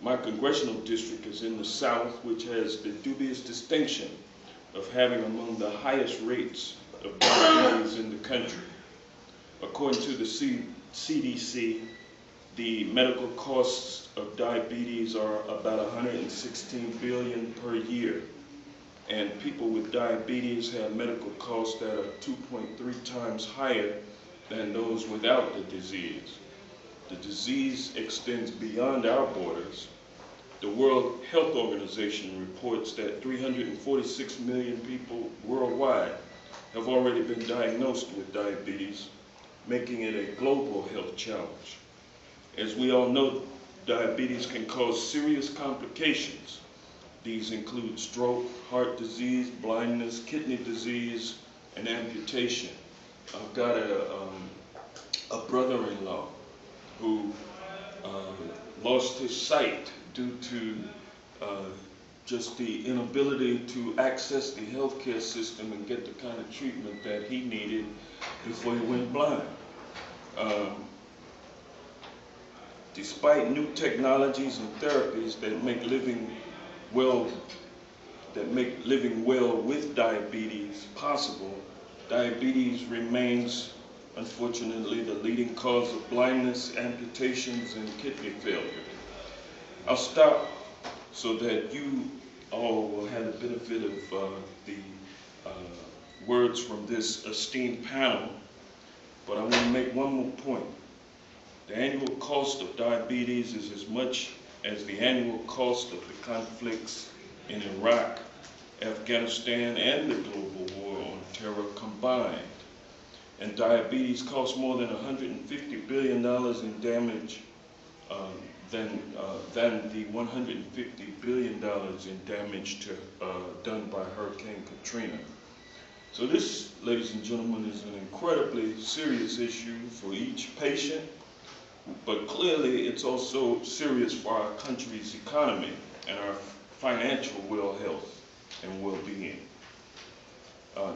My congressional district is in the South, which has the dubious distinction of having among the highest rates of diabetes in the country. According to the CDC, the medical costs of diabetes are about $116 billion per year. And people with diabetes have medical costs that are 2.3 times higher than those without the disease. The disease extends beyond our borders. The World Health Organization reports that 346 million people worldwide have already been diagnosed with diabetes, making it a global health challenge. As we all know, diabetes can cause serious complications. These include stroke, heart disease, blindness, kidney disease, and amputation. I've got a brother-in-law who lost his sight due to just the inability to access the healthcare system and get the kind of treatment that he needed before he went blind. Despite new technologies and therapies that make living well with diabetes possible, diabetes remains, unfortunately, the leading cause of blindness, amputations, and kidney failure. I'll stop so that you all will have the benefit of the words from this esteemed panel, but I want to make one more point. The annual cost of diabetes is as much as the annual cost of the conflicts in Iraq, Afghanistan, and the global war on terror combined. And diabetes costs more than $150 billion in damage than the $150 billion in damage done by Hurricane Katrina. So this, ladies and gentlemen, is an incredibly serious issue for each patient, but clearly it's also serious for our country's economy and our financial health and well-being.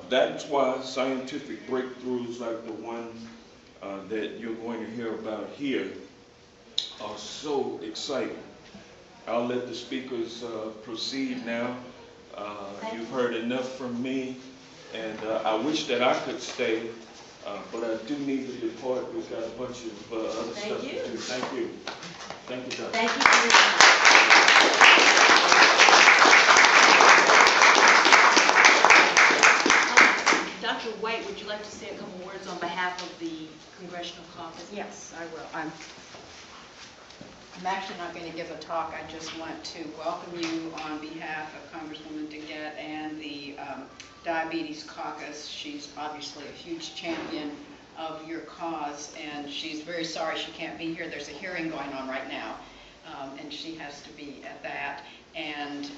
That's why scientific breakthroughs like the one that you're going to hear about here are so exciting. I'll let the speakers proceed now. You've heard enough from me, and I wish that I could stay, but I do need to depart. We've got a bunch of other stuff to do. Thank you. Thank you, Dr. Thank you very much. Dr. White, would you like to say a couple words on behalf of the Congressional Caucus? Yes, I will. I'm actually not going to give a talk. I just want to welcome you on behalf of Congresswoman DeGette and the Diabetes Caucus. She's obviously a huge champion of your cause, and she's very sorry she can't be here. There's a hearing going on right now, and she has to be at that. And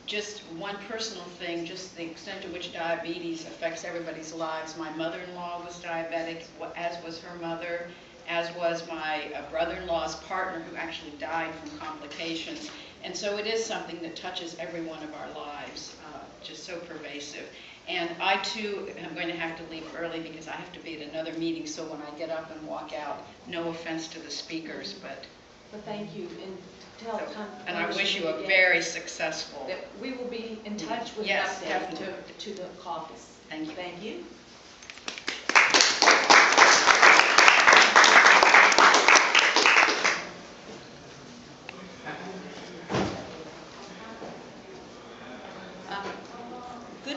just one personal thing, just the extent to which diabetes affects everybody's lives. My mother-in-law was diabetic, as was her mother, as was my brother-in-law's partner, who actually died from complications. And so it is something that touches every one of our lives, just so pervasive. And I too am going to have to leave early because I have to be at another meeting, so when I get up and walk out, no offense to the speakers, but thank you. And I wish you a very successful. That we will be in touch with Yes, update definitely. to the caucus. Thank you. Thank you.